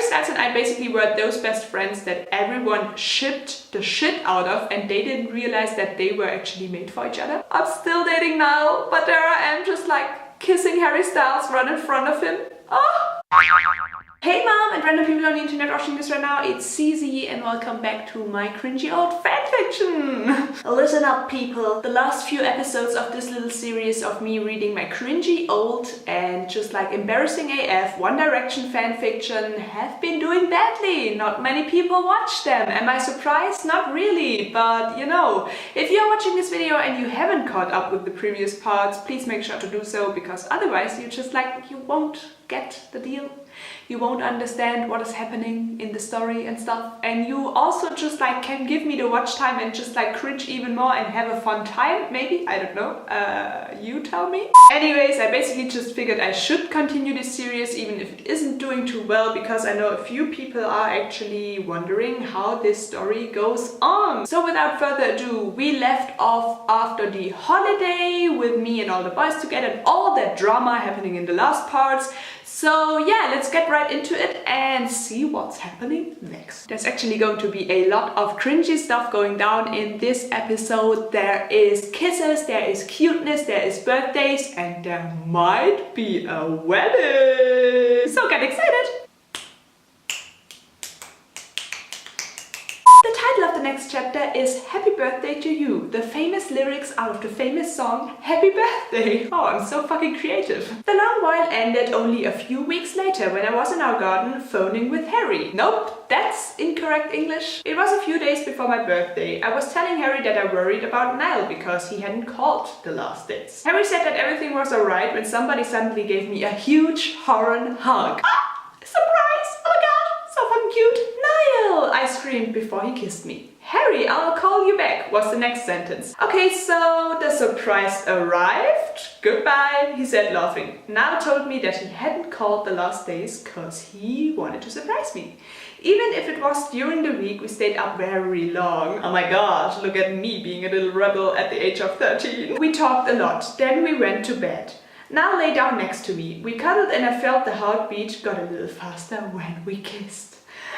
Styles and I basically were those best friends that everyone shipped the shit out of, and they didn't realize that they were actually made for each other. I'm still dating Niall, but there I am just like kissing Harry Styles right in front of him. Oh! Hey mom and random people on the internet watching this right now, it's Zizi and welcome back to my cringy old fanfiction! Listen up people, the last few episodes of this little series of me reading my cringy old and just like embarrassing AF One Direction fanfiction have been doing badly. Not many people watch them. Am I surprised? Not really, but you know, if you're watching this video and you haven't caught up with the previous parts, please make sure to do so, because otherwise you won't get the deal. You won't understand what is happening in the story and stuff, and you also just like can give me the watch time and just like cringe even more and have a fun time, maybe? I don't know. You tell me. Anyways, I basically just figured I should continue this series even if it isn't doing too well, because I know a few people are actually wondering how this story goes on. So without further ado, we left off after the holiday with me and all the boys together and all that drama happening in the last parts. So yeah, let's get right into it and see what's happening next. There's actually going to be a lot of cringy stuff going down in this episode. There is kisses, there is cuteness, there is birthdays, and there might be a wedding. So get excited! The title of the next chapter is Happy Birthday to You, the famous lyrics out of the famous song Happy Birthday. Oh, I'm so fucking creative. The long while ended only a few weeks later when I was in our garden phoning with Harry. Nope, that's incorrect English. It was a few days before my birthday. I was telling Harry that I worried about Niall because he hadn't called the last days. Harry said that everything was alright when somebody suddenly gave me a huge Horan hug. Ah! Surprise! Oh my god! So fucking cute! Niall! I screamed before he kissed me. Harry, I'll call you back, was the next sentence. Okay, so the surprise arrived. Goodbye, he said laughing. Niall told me that he hadn't called the last days cause he wanted to surprise me. Even if it was during the week, we stayed up very long. Oh my gosh, look at me being a little rebel at the age of 13. We talked a lot, then we went to bed. Niall lay down next to me. We cuddled and I felt the heartbeat got a little faster when we kissed.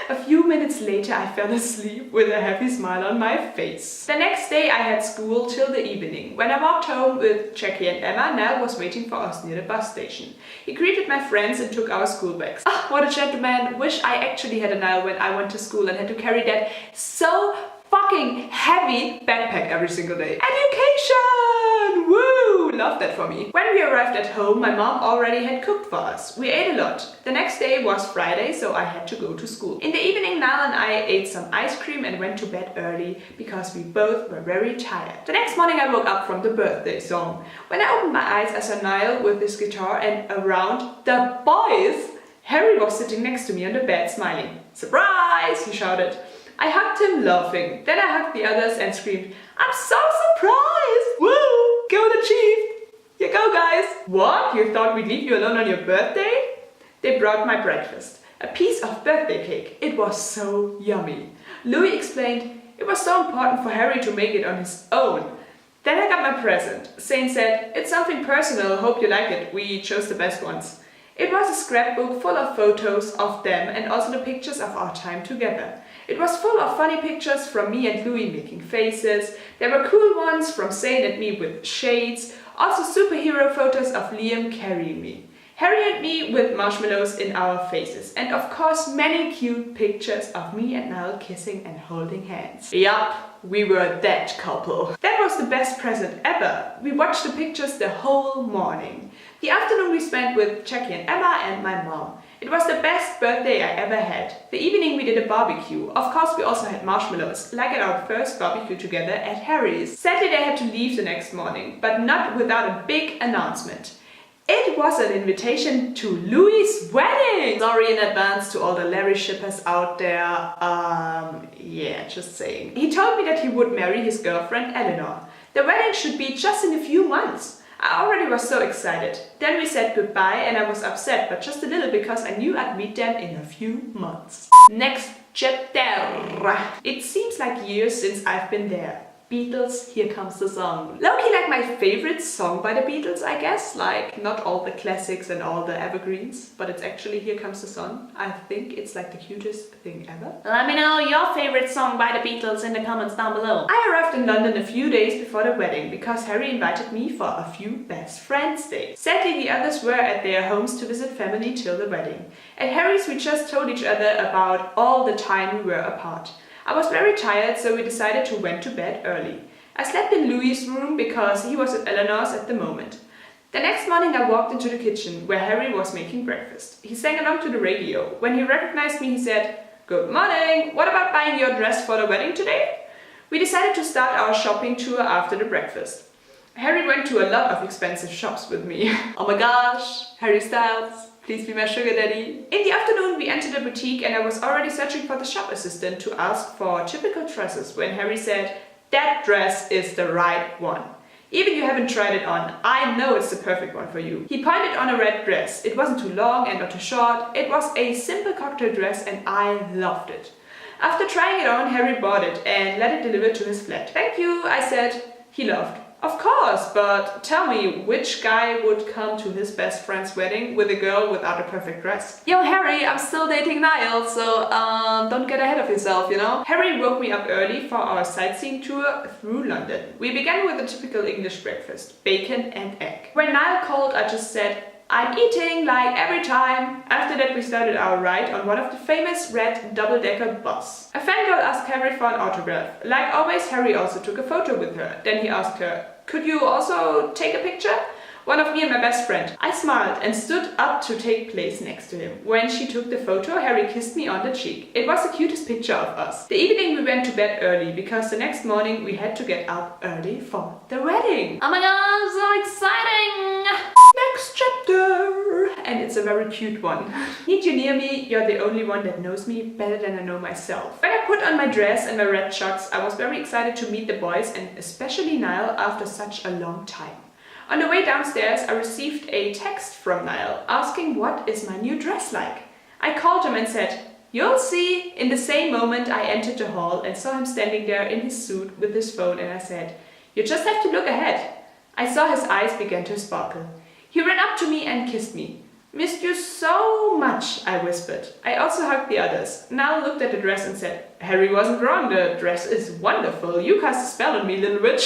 A few minutes later I fell asleep with a happy smile on my face. The next day I had school till the evening. When I walked home with Jackie and Emma, Niall was waiting for us near the bus station. He greeted my friends and took our school bags. Ah, what a gentleman! Wish I actually had a Niall when I went to school and had to carry that so fucking heavy backpack every single day. Education! Woo! Love that for me. When we arrived at home, my mom already had cooked for us. We ate a lot. The next day was Friday, so I had to go to school. In the evening, Niall and I ate some ice cream and went to bed early because we both were very tired. The next morning I woke up from the birthday song. When I opened my eyes, I saw Niall with his guitar, and around the boys, Harry was sitting next to me on the bed smiling. Surprise! He shouted. I hugged him laughing. Then I hugged the others and screamed, I'm so surprised! Woo! Goal achieved! Here go guys! What? You thought we'd leave you alone on your birthday? They brought my breakfast. A piece of birthday cake. It was so yummy. Louis explained, it was so important for Harry to make it on his own. Then I got my present. Zane said, it's something personal, hope you like it. We chose the best ones. It was a scrapbook full of photos of them and also the pictures of our time together. It was full of funny pictures from me and Louis making faces. There were cool ones from Zane and me with shades. Also superhero photos of Liam carrying me. Harry and me with marshmallows in our faces. And of course many cute pictures of me and Niall kissing and holding hands. Yup, we were that couple. That was the best present ever. We watched the pictures the whole morning. The afternoon we spent with Jackie and Emma and my mom. It was the best birthday I ever had. The evening we did a barbecue. Of course we also had marshmallows, like at our first barbecue together at Harry's. Sadly they had to leave the next morning, but not without a big announcement. It was an invitation to Louis' wedding! Sorry in advance to all the Larry shippers out there. Yeah, just saying. He told me that he would marry his girlfriend Eleanor. The wedding should be just in a few months. I already was so excited. Then we said goodbye and I was upset, but just a little because I knew I'd meet them in a few months. Next chapter. It seems like years since I've been there. Beatles, Here Comes the Song. Low-key like my favorite song by the Beatles, I guess. Like, not all the classics and all the evergreens, but it's actually Here Comes the Sun. I think it's like the cutest thing ever. Let me know your favorite song by the Beatles in the comments down below. I arrived in London a few days before the wedding because Harry invited me for a few best friends days. Sadly, the others were at their homes to visit family till the wedding. At Harry's, we just told each other about all the time we were apart. I was very tired, so we decided to went to bed early. I slept in Louis' room because he was at Eleanor's at the moment. The next morning I walked into the kitchen where Harry was making breakfast. He sang along to the radio. When he recognized me, he said, "Good morning, what about buying your dress for the wedding today?" We decided to start our shopping tour after the breakfast. Harry went to a lot of expensive shops with me. Oh my gosh, Harry Styles. Please be my sugar daddy. In the afternoon we entered a boutique and I was already searching for the shop assistant to ask for typical dresses when Harry said, "That dress is the right one. Even you haven't tried it on, I know it's the perfect one for you." He pointed on a red dress. It wasn't too long and not too short. It was a simple cocktail dress and I loved it. After trying it on, Harry bought it and let it delivered to his flat. "Thank you," I said. He laughed. "Of course, but tell me, which guy would come to his best friend's wedding with a girl without a perfect dress?" "Yo, Harry, I'm still dating Niall, so don't get ahead of yourself, you know?" Harry woke me up early for our sightseeing tour through London. We began with a typical English breakfast, bacon and egg. When Niall called, I just said, "I'm eating like every time." After that we started our ride on one of the famous red double-decker bus. A fangirl asked Harry for an autograph. Like always, Harry also took a photo with her. Then he asked her, "Could you also take a picture?" One of me and my best friend. I smiled and stood up to take place next to him. When she took the photo, Harry kissed me on the cheek. It was the cutest picture of us. The evening we went to bed early because the next morning we had to get up early for the wedding. Oh my god, so exciting! Next chapter! And it's a very cute one. Need you near me, you're the only one that knows me better than I know myself. When I put on my dress and my red chucks, I was very excited to meet the boys and especially Niall after such a long time. On the way downstairs, I received a text from Niall asking what is my new dress like. I called him and said, "You'll see." In the same moment, I entered the hall and saw him standing there in his suit with his phone and I said, "You just have to look ahead." I saw his eyes begin to sparkle. He ran up to me and kissed me. "Missed you so much," I whispered. I also hugged the others. Niall looked at the dress and said, "Harry wasn't wrong, the dress is wonderful. You cast a spell on me, little witch."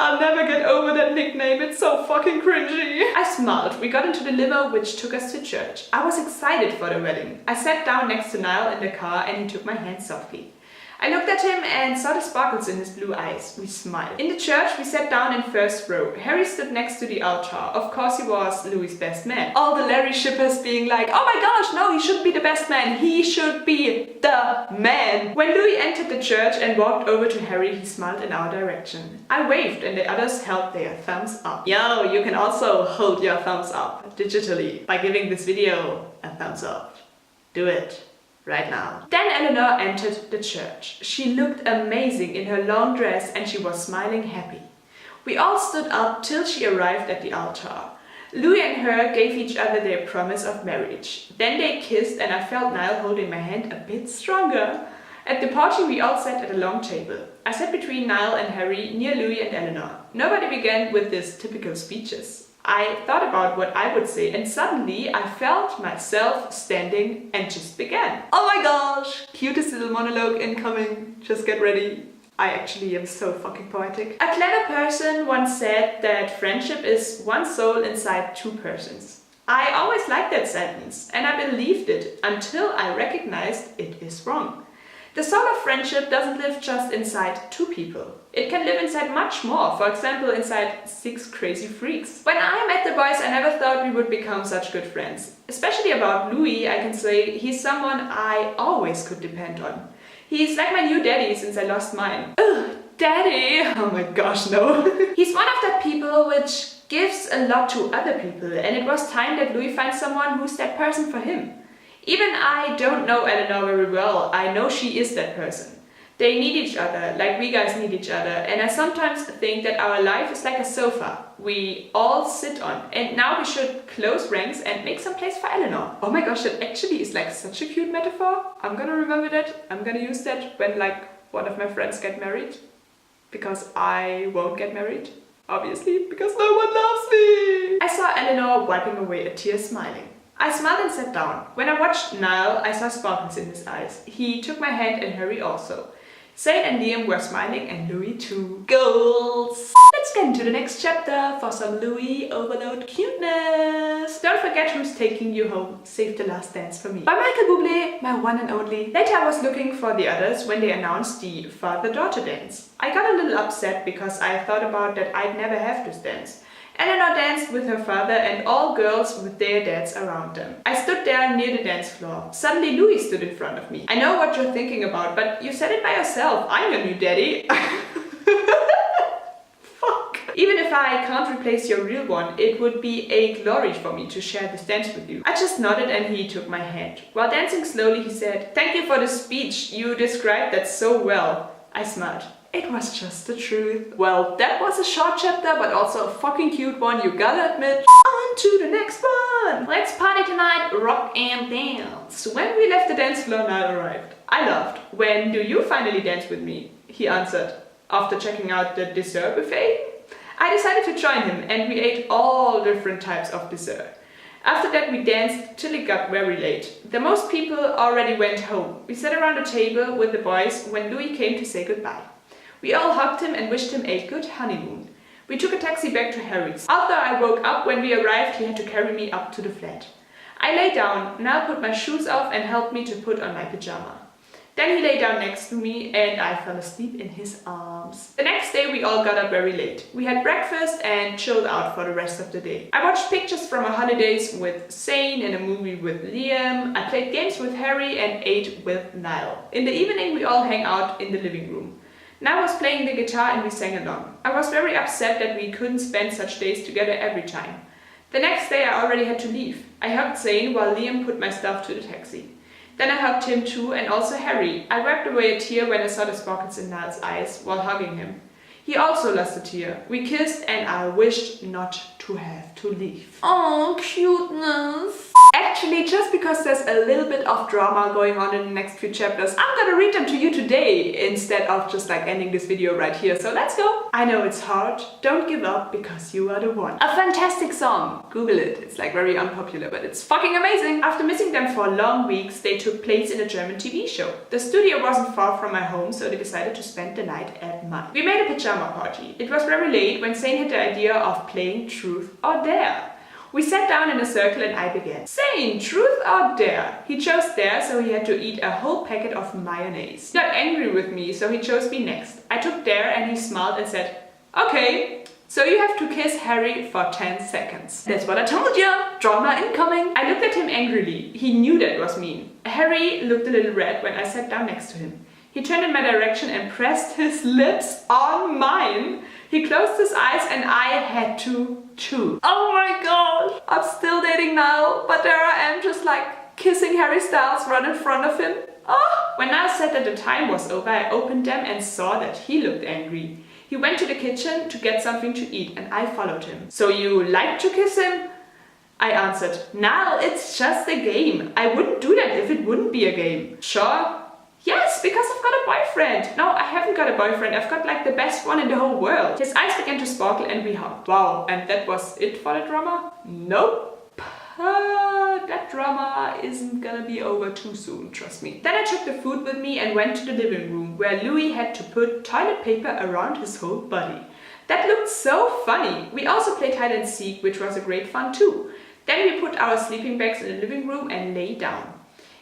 I'll never get over that nickname, it's so fucking cringy. I smiled. We got into the limo which took us to church. I was excited for the wedding. I sat down next to Niall in the car and he took my hand softly. I looked at him and saw the sparkles in his blue eyes. We smiled. In the church, we sat down in first row. Harry stood next to the altar. Of course, he was Louis' best man. All the Larry shippers being like, "Oh my gosh, no, he shouldn't be the best man. He should be the man." When Louis entered the church and walked over to Harry, he smiled in our direction. I waved and the others held their thumbs up. Yo, you can also hold your thumbs up digitally by giving this video a thumbs up. Do it. Right now. Then Eleanor entered the church. She looked amazing in her long dress and she was smiling happy. We all stood up till she arrived at the altar. Louis and her gave each other their promise of marriage. Then they kissed and I felt Niall holding my hand a bit stronger. At the party we all sat at a long table. I sat between Niall and Harry, near Louis and Eleanor. Nobody began with these typical speeches. I thought about what I would say and suddenly I felt myself standing and just began. Oh my gosh! Cutest little monologue incoming. Just get ready. I actually am so fucking poetic. A clever person once said that friendship is one soul inside two persons. I always liked that sentence and I believed it until I recognized it is wrong. The soul of friendship doesn't live just inside two people. It can live inside much more, for example inside 6 crazy freaks. When I met the boys I never thought we would become such good friends. Especially about Louis, I can say he's someone I always could depend on. He's like my new daddy since I lost mine. Ugh, daddy! Oh my gosh, no. He's one of that people which gives a lot to other people and it was time that Louis finds someone who's that person for him. Even I don't know Eleanor very well, I know she is that person. They need each other, like we guys need each other, and I sometimes think that our life is like a sofa we all sit on, and now we should close ranks and make some place for Eleanor. Oh my gosh, that actually is like such a cute metaphor. I'm gonna remember that, I'm gonna use that when like one of my friends get married. Because I won't get married. Obviously, because no one loves me. I saw Eleanor wiping away a tear, smiling. I smiled and sat down. When I watched Niall, I saw sparkles in his eyes. He took my hand and Harry also. Zayn and Liam were smiling and Louis too. Goals! Let's get into the next chapter for some Louis overload cuteness. Don't forget who's taking you home. Save the last dance for me. By Michael Bublé, my one and only. Later I was looking for the others when they announced the father-daughter dance. I got a little upset because I thought about that I'd never have this dance. Eleanor danced with her father and all girls with their dads around them. I stood there near the dance floor. Suddenly Louis stood in front of me. I know what you're thinking about, but you said it by yourself. I'm your new daddy. Fuck. Even if I can't replace your real one, it would be a glory for me to share this dance with you. I just nodded and he took my hand. While dancing slowly, he said, "Thank you for the speech. You described that so well." I smiled. It was just the truth. Well, that was a short chapter, but also a fucking cute one, you gotta admit. On to the next one! Let's party tonight, rock and dance. When we left the dance floor, Niall arrived. I laughed. "When do you finally dance with me?" He answered. "After checking out the dessert buffet?" I decided to join him and we ate all different types of dessert. After that we danced till it got very late. The most people already went home. We sat around the table with the boys when Louis came to say goodbye. We all hugged him and wished him a good honeymoon. We took a taxi back to Harry's. After I woke up, when we arrived, he had to carry me up to the flat. I lay down, Niall put my shoes off and helped me to put on my pyjama. Then he lay down next to me and I fell asleep in his arms. The next day we all got up very late. We had breakfast and chilled out for the rest of the day. I watched pictures from our holidays with Zayn and a movie with Liam. I played games with Harry and ate with Niall. In the evening we all hang out in the living room. Niall was playing the guitar and we sang along. I was very upset that we couldn't spend such days together every time. The next day I already had to leave. I hugged Zayn while Liam put my stuff to the taxi. Then I hugged him too and also Harry. I wiped away a tear when I saw the sparkles in Niall's eyes while hugging him. He also lost a tear. We kissed and I wished not to have to leave. Oh, cuteness. Actually, just because there's a little bit of drama going on in the next few chapters, I'm gonna read them to you today instead of just like ending this video right here. So let's go! I know it's hard. Don't give up because you are the one. A fantastic song. Google it. It's like very unpopular, but it's fucking amazing. After missing them for long weeks, they took place in a German TV show. The studio wasn't far from my home, so they decided to spend the night at mine. We made a pajama party. It was very late when Zayn had the idea of playing Truth or Dare. We sat down in a circle and I began. "Zayn, truth or dare?" He chose dare, so he had to eat a whole packet of mayonnaise. He got angry with me, so he chose me next. I took dare and he smiled and said, "Okay, so you have to kiss Harry for 10 seconds. That's what I told you! Drama incoming! I looked at him angrily. He knew that was mean. Harry looked a little red when I sat down next to him. He turned in my direction and pressed his lips on mine. He closed his eyes and I had to chew. Oh my god! I'm still dating Niall, but there I am just like kissing Harry Styles right in front of him. Oh! When Niall said that the time was over, I opened them and saw that he looked angry. He went to the kitchen to get something to eat and I followed him. "So you like to kiss him?" I answered. "Niall, it's just a game. I wouldn't do that if it wouldn't be a game." "Sure?" "Yes, because I've got a boyfriend." "No, I haven't got a boyfriend. I've got like the best one in the whole world." His eyes began to sparkle and we hugged. Wow, and that was it for the drama? Nope. That drama isn't gonna be over too soon, trust me. Then I took the food with me and went to the living room where Louis had to put toilet paper around his whole body. That looked so funny. We also played hide and seek, which was a great fun too. Then we put our sleeping bags in the living room and lay down.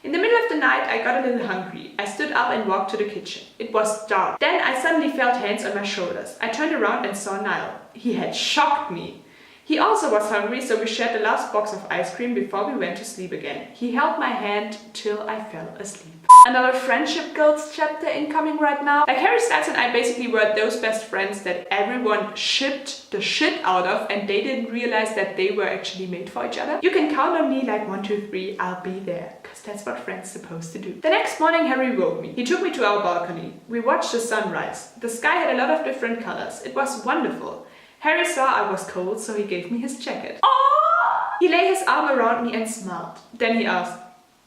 In the middle of the night, I got a little hungry. I stood up and walked to the kitchen. It was dark. Then I suddenly felt hands on my shoulders. I turned around and saw Niall. He had shocked me. He also was hungry, so we shared the last box of ice cream before we went to sleep again. He held my hand till I fell asleep. Another friendship goals chapter incoming right now. Like Harry Styles and I basically were those best friends that everyone shipped the shit out of and they didn't realize that they were actually made for each other. You can count on me like 1, 2, 3, I'll be there. Cause that's what friends supposed to do. The next morning Harry woke me. He took me to our balcony. We watched the sunrise. The sky had a lot of different colors. It was wonderful. Harry saw I was cold, so he gave me his jacket. Aww! He laid his arm around me and smiled. Then he asked,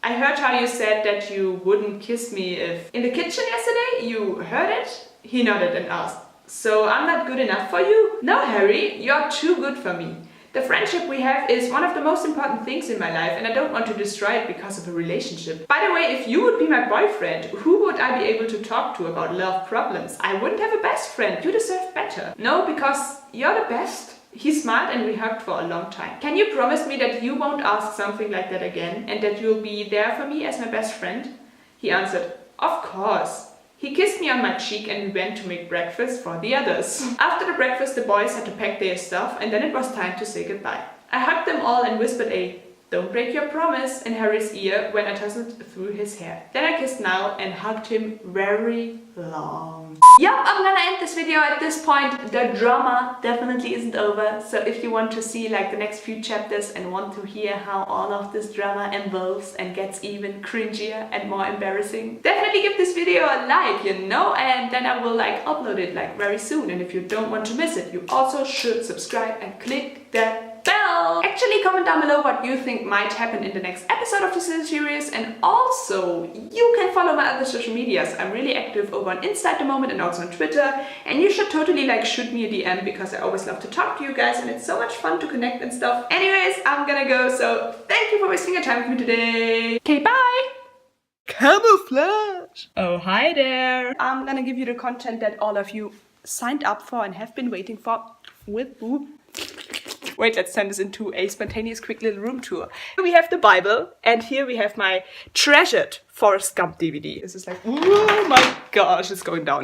"I heard how you said that you wouldn't kiss me if... in the kitchen yesterday? You heard it?" He nodded and asked, So I'm not good enough for you? No, Harry, you're too good for me. The friendship we have is one of the most important things in my life and I don't want to destroy it because of a relationship. By the way, if you would be my boyfriend, who would I be able to talk to about love problems? I wouldn't have a best friend. You deserve better. No, because you're the best. He smiled and we hugged for a long time. Can you promise me that you won't ask something like that again and that you'll be there for me as my best friend? He answered, of course. He kissed me on my cheek and we went to make breakfast for the others. After the breakfast, the boys had to pack their stuff and then it was time to say goodbye. I hugged them all and whispered a "Don't break your promise" in Harry's ear when I tousled through his hair. Then I kissed Niall and hugged him very long. Yup, I'm gonna end this video at this point. The drama definitely isn't over. So if you want to see like the next few chapters and want to hear how all of this drama evolves and gets even cringier and more embarrassing, definitely give this video a like, you know, and then I will like upload it like very soon. And if you don't want to miss it, you also should subscribe and click that bell. Actually, comment down below what you think might happen in the next episode of this series, and also you can follow my other social medias. I'm really active over on Insta at the moment and also on Twitter, and you should totally like shoot me a DM because I always love to talk to you guys and it's so much fun to connect and stuff. Anyways, I'm gonna go, so thank you for wasting your time with me today. Okay, bye! Camouflage! Oh, hi there! I'm gonna give you the content that all of you signed up for and have been waiting for with who? Wait, let's turn this into a spontaneous quick little room tour. Here we have the Bible, and here we have my treasured Forrest Gump DVD. This is like, oh my gosh, it's going down.